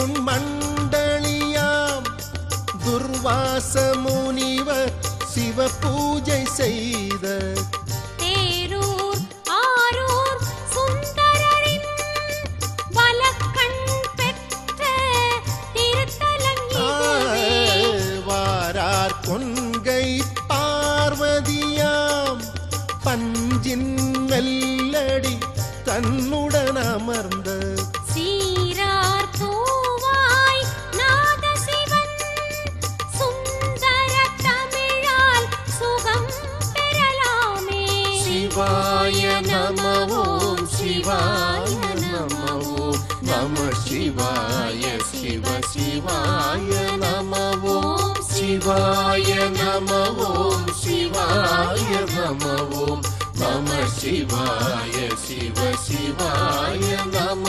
ஆயுண் மண்டலியாம் துர்வாச முனிவர் சிவ பூஜை செய்த தேரூர் ஆரூர் சுந்தரரின் வலக்கண் பெற்ற திருத்தலம் வாரார் கொன்கை பார்வதியாம் பஞ்சின் மெல்லடி தன்னுடன் அமர்ந்த சீரார் பூவாய் நாதசிவன் சுந்தர தமிழால் சுகம் பெறலாமே. சிவாய நம ஓம் சிவாய நம ஓம் நம சிவாய சிவ சிவாய நம ஓம் சிவாய நம ஓம் சிவாய நம ஓம் நம சிவாய சிவ சிவாய நம